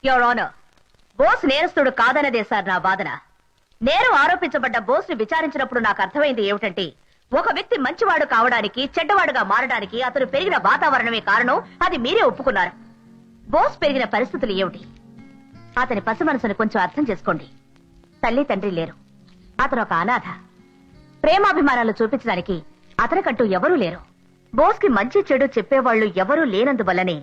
Your honour, Bose నేరస్తుడు కాదన్నదే sir నా వాదన. నేరం ఆరోపించబడ్డ బోస్ ని విచారించినప్పుడు నాకు అర్థమైంది ఏమిటంటే, ఒక వ్యక్తి మంచివాడు కావడానికి, చెడ్డవాడుగా మారడానికి అతను పెరిగిన వాతావరణమే కారణం. అది మీరే ఒప్పుకున్నారు. బోస్ పెరిగిన పరిస్థితులు ఏమిటి? అతని పసి మనసును కొంచెం అర్థం చేసుకోండి. తల్లి తండ్రి లేరు, అతను ఒక అనాథ. ప్రేమాభిమానాలు చూపించడానికి అతనికంటూ ఎవరూ లేరు. బోస్ కి మంచి చెడు చెప్పేవాళ్లు ఎవరూ లేనందువల్లనే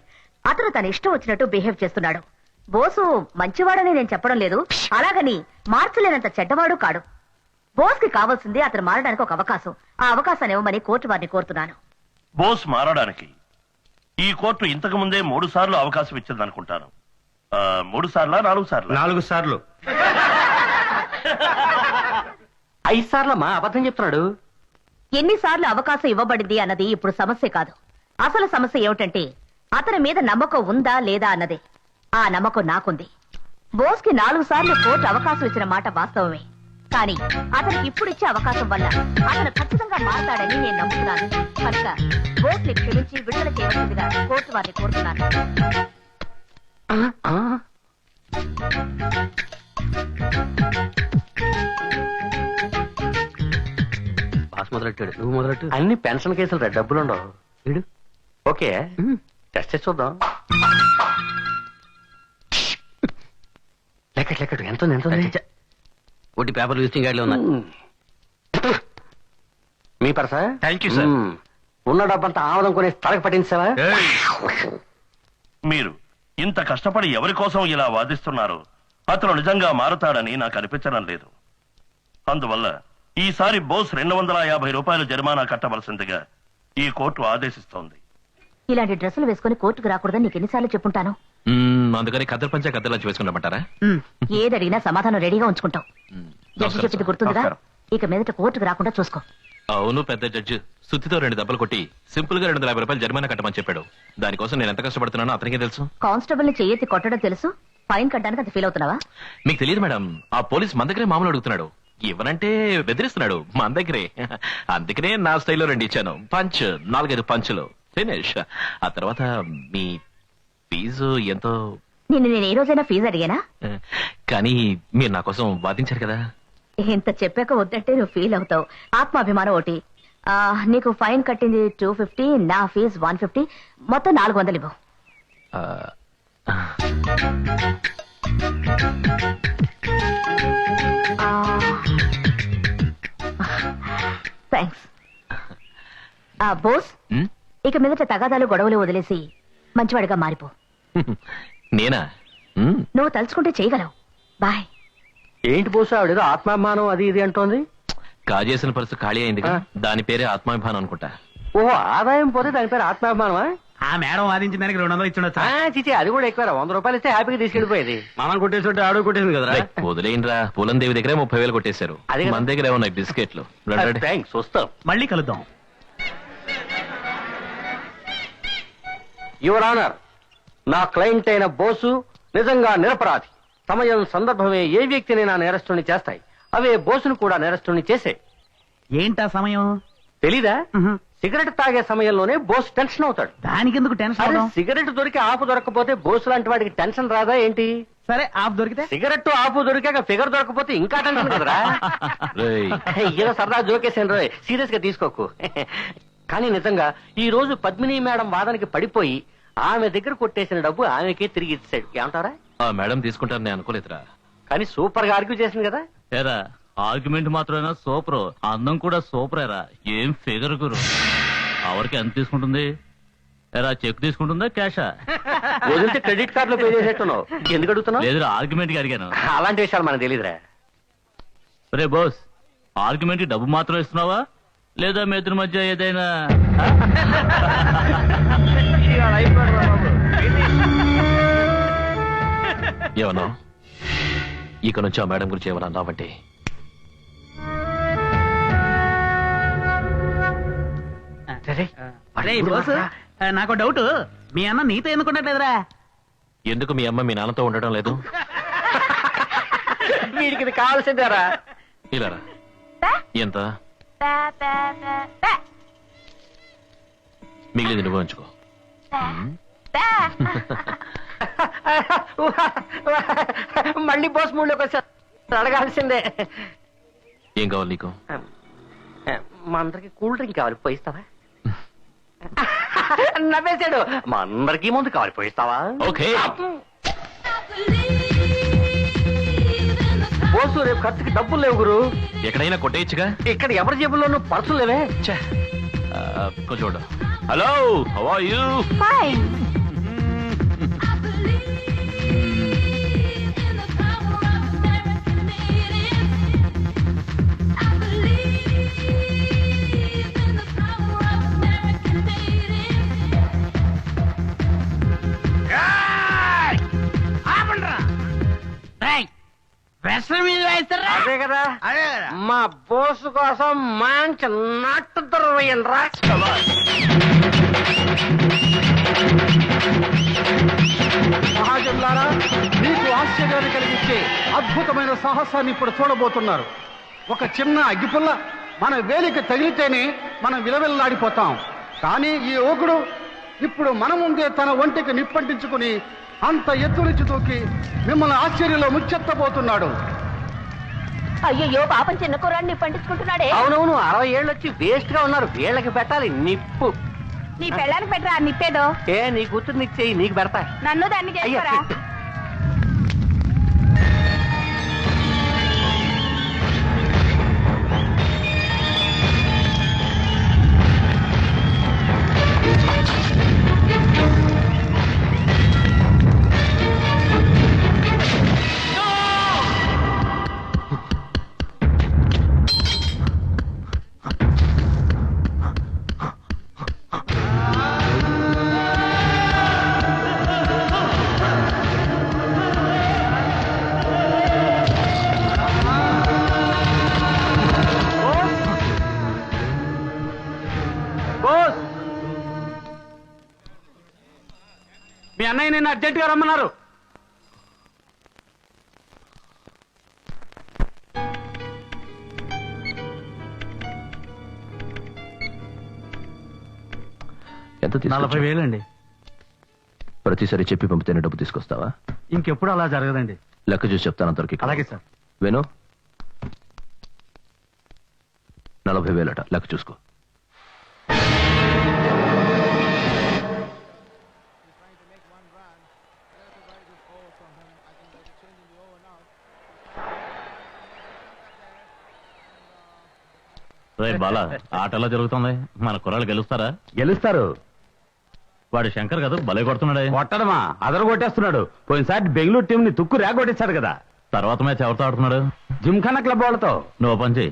అతను తన ఇష్టం వచ్చినట్టు బిహేవ్ చేస్తున్నాడు. బోసు మంచివాడని నేను చెప్పడం లేదు, అలాగని మార్చలేనంత చెడ్డవాడు కాడు. బోస్ కి కావాల్సింది అతను మారడానికి ఒక అవకాశం. ఆ అవకాశాన్ని ఇవ్వమని కోర్టు వారిని కోరుతున్నాను. బోస్ మారడానికి ఈ కోర్టు ఇంతకు ముందే 3 సార్లు అవకాశం ఇచ్చిందనుకుంటాను. 3 సార్లా 4 సార్లు? 4 సార్లు. 5 సార్లమ్మా, అబద్ధం చెప్తున్నాడు. ఎన్నిసార్లు అవకాశం ఇవ్వబడింది అన్నది ఇప్పుడు సమస్య కాదు. అసలు సమస్య ఏమిటంటే, అతని మీద నమ్మకం ఉందా లేదా అన్నదే. ఆ నమ్మకం నాకుంది. బోస్ కి 4 సార్లు కోర్టు అవకాశం ఇచ్చిన మాట వాస్తవమే. కానీ అతనికి ఇప్పుడు ఇచ్చే అవకాశం వల్ల అతను ఖచ్చితంగా మారతాడని నేను నమ్ముతున్నాను. కనుక బోస్ ని క్షమించి విడుదల చేయవలసిందిగా కోర్టు వారిని కోరుతున్నాను. బాస్ మొదలెట్టాడు, నువ్వు మొదలెట్టు. అన్ని పెన్షన్ కేసులు డబ్బులు ఉండవు. వీడు ఓకే, టెస్ట్ చేసి చూద్దాం. లెక్కడు ఎంత ఒకటి పేపర్ విజిటింగ్ కార్డులో ఉన్నా. మీ పర్సా? Thank you sir. ఉన్న డబ్బంతా ఆమదం కొని తలకు పట్టించావా? మీరు ఇంత కష్టపడి ఎవరి కోసం ఇలా వాదిస్తున్నారు? అతను నిజంగా మారతాడని నాకు అనిపించడం లేదు. అందువల్ల ఈసారి బోస్ 250 రూపాయలు జరిమానా కట్టవలసిందిగా ఈ కోర్టు ఆదేశిస్తోంది. ఇలాంటి డ్రెస్సులు వేసుకుని కోర్టుకు రాకూడదని నీకు ఎన్నిసార్లు చెప్పుంటాను. అందుకని కద్దరు పంచా కద్దరులా వేసుకున్నామంటారా? ఏదడిగినా సమాధానం రెడీగా ఉంచుకుంటాం. జడ్జి చెప్పింది గుర్తుందిగా? ఇక మీదట కోర్టుకు రాకుండా చూసుకో. అవును, పెద్ద జడ్జి సుత్తితో 2 దెబ్బలు కొట్టి సింపుల్ గా 250 రూపాయలు జరిమానా కట్టమని చెప్పాడు. దానికోసం నేను ఎంత కష్టపడుతున్నానో అతనికే తెలుసు. కానిస్టేబుల్ ని చెయ్యెత్తి కొట్టడం తెలుసు, ఫైన్ కట్టడానికి అది ఫీల్ అవుతున్నావా? మీకు తెలియదు మేడం, ఆ పోలీస్ మన దగ్గరే మామూలు అడుగుతున్నాడు. ఇవ్వనంటే బెదిరిస్తున్నాడు మన దగ్గరే. అందుకనే నా స్టైల్లో 2 ఇచ్చాను. పంచ్ 4-5 పంచులు ఫినిష్. ఆ తర్వాత మీ ఫీజు ఎంతో? నేను ఏ రోజైనా ఫీజు అడిగానా? కానీ మీరు నా కోసం వాదించారు కదా. ఇంత చెప్పాక వద్దంటే నువ్వు ఫీల్ అవుతావు. ఆత్మాభిమానం ఒకటి. నీకు ఫైన్ కట్టింది 250, నా ఫీజు 150, మొత్తం 400 ఇవ్వు. థ్యాంక్స్. బోస్, ఇక మీదట తగాదాలు గొడవలు వదిలేసి మంచివాడిగా మారిపో. నేనా? నువ్వు తలుచుకుంటే చేయగలవు. బాయ్. ఏంటి బోసు ఆవిడేదో ఆత్మాభిమానం అది ఇది అంటోంది? కాజేసిన పర్సు ఖాళీ అయింది, దాని పేరే ఆత్మాభిమానం అనుకుంటా. ఓహో, ఆదాయం పోతే దాని పేరు ఆత్మాభిమానమా? ఆ మేడం వాదించిన దానికి 200 ఇచ్చిండొచ్చా? చిచి, అది కూడా ఎక్కువ. 100 రూపాయలు ఇస్తే హ్యాపీగా తీసుకెళ్లిపోయేది. మనం కొట్టేసి ఆడు కొట్టేసింది కదా. వదిలేనరా, పూలందేవి దగ్గర 30,000 కొట్టేశారు. మన దగ్గర ఉన్నాయి బిస్కెట్లు. థ్యాంక్స్, వస్తాం. మళ్ళీ కలుద్దాం. యువర్ ఆనర్, నా క్లయింట్ అయిన బోసు నిజంగా నిరపరాధి. సమయం సందర్భమే ఏ వ్యక్తినైనా నేరస్తుని చేస్తాయి. అవే బోసును కూడా నేరస్తుని చేసే. ఏంటా సమయం తెలీదా? సిగరెట్ తాగే సమయంలోనే బోస్ టెన్షన్ అవుతాడు. దానికెందుకు టెన్షన్? సిగరెట్ దొరికి ఆపు దొరకపోతే బోసు లాంటి వాడికి టెన్షన్ రాదా ఏంటి? సరే, ఆపు దొరికితే? సిగరెట్ ఆపు దొరికాక ఫిగర్ దొరకపోతే ఇంకా టెన్షన్ కదరా. ఏదో సరదా జోకేసాను రోయ్, సీరియస్ గా తీసుకోకు. కానీ నిజంగా ఈ రోజు పద్మిని మేడం వాదనకి పడిపోయి ఆమె దగ్గర కొట్టేసిన డబ్బు ఆమెకే తిరిగి ఇచ్చాడు. ఏమంటారా? మేడం తీసుకుంటారని అనుకోలేదురా. కానీ సూపర్ గా ఆర్గ్యూ చేసింది కదా. ఏరా, ఆర్గ్యుమెంట్ మాత్రమేనా సూపర్, అందం కూడా సూపరేరా. ఏం ఫిగర్ గురు. ఎవరికి ఎంత తీసుకుంటుంది? ఏరా, చెక్ తీసుకుంటుందా క్యాషా? వదిలితే క్రెడిట్ కార్డు లో పే చేసేట్టున్నావు. ఎందుకు అడుగుతున్నావు? లేదురా, ఆర్గ్యుమెంట్ కి అడిగాను. అలాంటి విషయాలు మనకు తెలియదురా. రే బోస్, ఆర్గ్యుమెంట్ కి డబ్బు మాత్రం ఇస్తున్నావా లేదా మీ ఇద్దరి మధ్య ఏదైనా? ఏమన్నా ఇక నుంచి ఆ మేడం గురించి ఏమన్నా అన్నావంటే నాకు డౌట్, మీ అన్న నీతో ఎందుకుంటలేదురా? ఎందుకు మీ అమ్మ మీ నాన్నతో ఉండడం లేదు? వీడికి ఇది కావాల్సిందేరా. ఇలా రా. ఎంత మిగిలింది నువ్వు ఉంచుకో. మళ్ళీ బోస్ మూడ్లోకి వచ్చా అడగాల్సిందే. ఏం కావాలి నీకు? మా అందరికి కూల్ డ్రింక్ కావాలి, పోయిస్తావా? నవ్వేశాడు. మా అందరికీ ముందు కావాలి, పోయిస్తావా? ఓకే. బోసు రేపు ఖర్చుకి డబ్బులు లేవు గురు. ఎక్కడైనా కొట్టేయచ్చుగా. ఇక్కడ ఎవరి జేబుల్లోనూ పర్సులు లేవే. కొంచెం చూడు. Hello, how are you? అదే కదా, మా బోసు కోసం మంచి నట్టు దొరవేయండిరా. మహాజనులారా, మీకు ఆశ్చర్యాన్ని కలిగించే అద్భుతమైన సాహసాన్ని ఇప్పుడు చూడబోతున్నారు. ఒక చిన్న అగ్గిపుల్ల మన వేలికి తగిలితేనే మనం విలవిల్లాడిపోతాం. కానీ ఈ యువకుడు ఇప్పుడు మన ముందే తన ఒంటికి నిప్పంటించుకుని అంత ఎత్తు నుంచి దూకి మిమ్మల్ని ఆశ్చర్యంలో ముచ్చెత్తబోతున్నాడు. అయ్యో పాపం చిన్న కుర్రాడిని పండించుకుంటున్నాడే. అవునవును, 60 ఏళ్ళు వచ్చి వేస్ట్ గా ఉన్నారు. వీళ్ళకి పెట్టాలి నిప్పు. నీ పెళ్ళానికి పెట్టరా నిప్పేదో. ఏ నీ కూతురు నీకు చెయ్యి, నీకు పెడతా. నన్ను దాన్ని చేస్తారా? బోస్, మీ అన్నయ్య నిన్ను అర్జెంటుగా రమ్మన్నారు. ఎంత 40,000 అండి. ప్రతిసారి చెప్పి పంపితేనే డబ్బు తీసుకొస్తావా? ఇంకెప్పుడు అలా జరగదండి. లెక్క చూసి చెప్తాను అంతవరకు. అలాగే సార్. వేణు, 40,000 లెక్క చూసుకో. రే బాలా, ఆట ఎలా జరుగుతుంది? మన కుర్రాళ్ళు గెలుస్తారా? గెలుస్తారు. వాడు శంకర్ కదా, భలే కొడుతున్నాడే. కొట్టడమా, అదరు కొట్టేస్తున్నాడు. పోయినసారి బెంగళూరు టీం ని తుక్కు రేగొట్టేశాడు కదా. తర్వాత మ్యాచ్ ఎవరితో ఆడుతున్నాడు? జిమ్ఖానా క్లబ్ వాళ్ళతో. నువ్వు పని చేయి,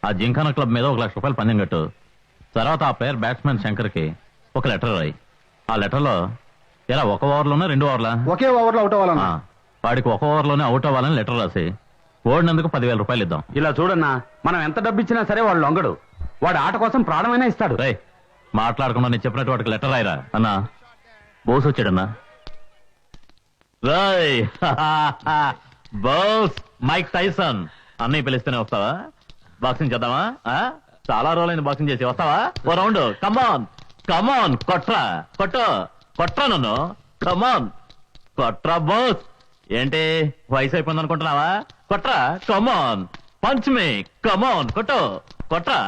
ఆ జింఖానా క్లబ్ మీద 1,00,000 రూపాయలు పందెం కట్టు. తర్వాత ఆ ప్లేయర్ బ్యాట్స్మెన్ శంకర్ కి ఒక లెటర్ రాయి. ఆ లెటర్ లో ఎలా 1 ఓవర్లోనే 2 ఓవర్లా? ఒకే ఓవర్లో అవుట్ అవ్వాలన్నా. వాడికి 1 ఓవర్లోనే అవుట్ అవ్వాలని లెటర్ రాసి ఓడినందుకు 10,000 రూపాయలు ఇద్దాం. ఇలా చూడన్నా, మనం ఎంత డబ్బు ఇచ్చినా సరే వాడు లొంగడు. వాడు ఆట కోసం ప్రాణమైనా ఇస్తాడు. రే, మాట్లాడకుండా నేను చెప్పినట్టు వాడికి లెటర్ రాయరా. అన్నా, బోస్ వచ్చాడన్నా. రాయ్. బోస్ మైక్ టైసన్ అన్నయ్య పిలిస్తేనే వస్తావా? బాక్సింగ్ చేద్దామా? చాలా రోజులైంది బాక్సింగ్ చేసి. వస్తావా? ఓ రౌండ్. కమాన్ కమాన్, కొట్రా కొట్టు, కొట్రా నన్ను. కమాన్ కొట్రా బోస్. ఏంటి వయసు అయిపోయింది అనుకుంటున్నావా? కొట్రా. కమాన్ పంచ్ మీ. కమాన్ కొట్టు, కొట్రా.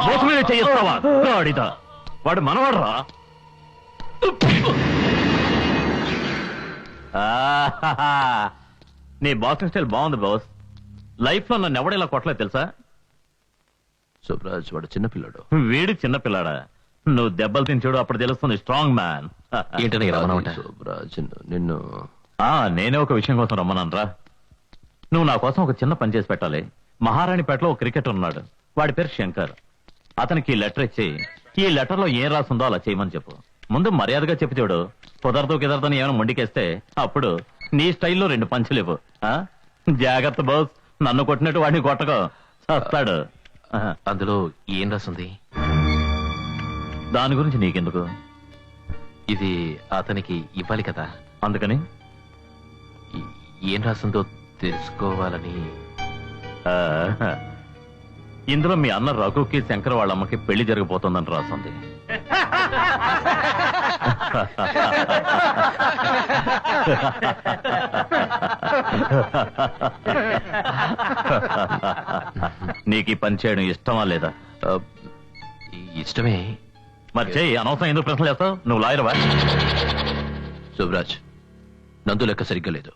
బోస్ మీద చేయిస్తావా? గాడిద. వాడు మనవాడరా. నీ బాక్సింగ్ స్టైల్ బాగుంది బాస్. లైఫ్ లో నన్ను ఎవడేలా కొట్టలేదు తెలుసా? సుబ్రాజ్ వాడు చిన్నపిల్లాడు. వీడి చిన్నపిల్లాడా? నువ్వు దెబ్బలు తిని చూడు, అప్పుడు తెలుస్తుంది స్ట్రాంగ్ మ్యాన్. ఏంటని రమ్మనమాట? సుబ్రాజ్ నిన్ను నేనే ఒక విషయం కోసం రమ్మనరా. నువ్వు నా కోసం ఒక చిన్న పని చేసి పెట్టాలి. మహారాణిపేటలో ఒక క్రికెటర్ ఉన్నాడు, వాడి పేరు శంకర్. అతనికి ఈ లెటర్ ఇచ్చి ఈ లెటర్ లో ఏం రాసిందో అలా చేయమని చెప్పు. ముందు మర్యాదగా చెప్పి చూడు. కుదరదు కుదరదని ఏమైనా మొండికేస్తే అప్పుడు నీ స్టైల్లో 2 పంచులు ఇవ్వు. జాగ్రత్త బాస్, నన్ను కొట్టినట్టు వాడిని కొట్టకో, చస్తాడు. అందులో ఏం రాసింది? దాని గురించి నీకెందుకు? ఇది అతనికి ఇవ్వాలి కదా, అందుకని ఏం రాసిందో తెలుసుకోవాలని. ఇందులో మీ అన్న రఘుకి శంకర్ వాళ్ళ అమ్మకి పెళ్లి జరిగిపోతుందని రాసింది. నీకు ఈ పని చేయడం ఇష్టమా లేదా? ఇష్టమే. మరి చెయ్యి, అనవసరం ఎందుకు ప్రశ్నలు వేస్తావు? నువ్వు లాయర్వా? శుభరాజ్, నందు లెక్క సరిగ్గా లేదు.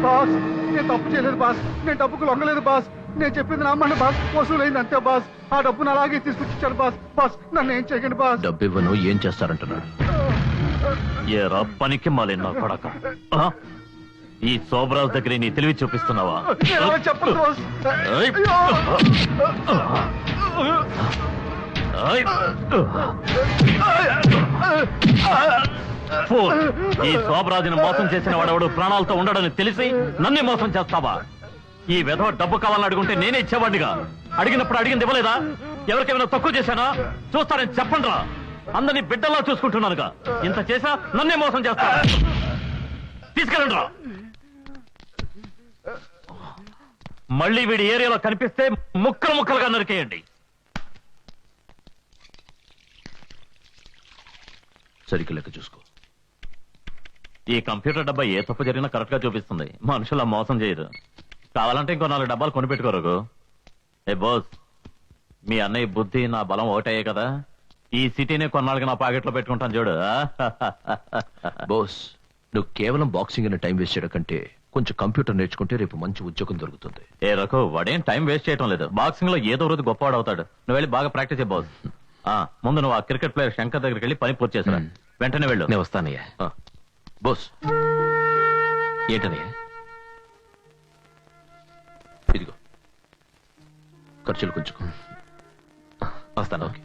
బాస్ నేను తప్పు చేయలేదు బాస్, నేను డబ్బుకు లొంగలేదు బాస్, నేను చెప్పింది నమ్మండి బాస్, వసూలైంది అంతే బాస్, ఆ డబ్బును అలాగే తీసుకొచ్చాను బాస్. బాస్ నన్ను ఏం చేయకండి బాస్. డబ్బు ఇవ్వను, ఏం చేస్తారంటున్నాడు? ఏరా పనికి మాలిన కొడక, ఈ శోభరాజ్ దగ్గర నీ తెలివి చూపిస్తున్నావా? నేను అలా చెప్పను బాస్. ఏయ్! అయ్యో! ఫోన్. ఈ శోభరాజుని మోసం చేసిన వాడెవడు ప్రాణాలతో ఉండడని తెలిసి నన్నే మోసం చేస్తావా? ఈ విధవ డబ్బు కావాలని అడుగుంటే నేనే ఇచ్చేవాడిగా. అడిగినప్పుడు అడిగింది ఇవ్వలేదా? ఎవరికైనా తక్కువ చేశానా? చూస్తానని చెప్పండి రా. అందరినీ బిడ్డల్లా చూసుకుంటున్నానుగా. ఇంత చేసా నన్నే మోసం చేస్తా. తీసుకెళ్ళండి రా. మళ్ళీ వీడి ఏరియాలో కనిపిస్తే ముక్కలు ముక్కలుగా నరికేయండి. సరిగ్గా లెక్క చూసుకో. ఈ కంప్యూటర్ డబ్బా ఏ తప్పు జరిగినా కరెక్ట్ గా చూపిస్తుంది. మనుషుల మోసం చేయరు. కావాలంటే ఇంకో 4 డబ్బాలు కొనిపెట్టుకోరు. ఏ బాస్, మీ అన్నయ్య బుద్ధి నా బలం ఒకటయ్యే కదా. ఈ సిటీనే కొన్నాళ్ళకి నా పాకెట్లో పెట్టుకుంటాను చూడు. బోస్, నువ్వు కేవలం బాక్సింగ్ అనే టైం వేస్ట్ చేయడం కంటే కొంచెం కంప్యూటర్ నేర్చుకుంటే రేపు మంచి ఉద్యోగం దొరుకుతుంది. ఏ రకో, వాడేం టైం వేస్ట్ చేయడం లేదు. బాక్సింగ్ లో ఏదో రోజు గొప్పవాడు అవుతాడు. నువ్వు వెళ్ళి బాగా ప్రాక్టీస్ చేయ బాస్. ముందు నువ్వు ఆ క్రికెట్ ప్లేయర్ శంకర్ దగ్గరికి వెళ్ళి పని పూర్తి చేసిరా. వెంటనే వెళ్ళు. నేను వస్తానయ్యా. బోస్, ఏంటనయ్యా? ఇదిగో ఖర్చులు కొంచెం. వస్తాను. ఓకే.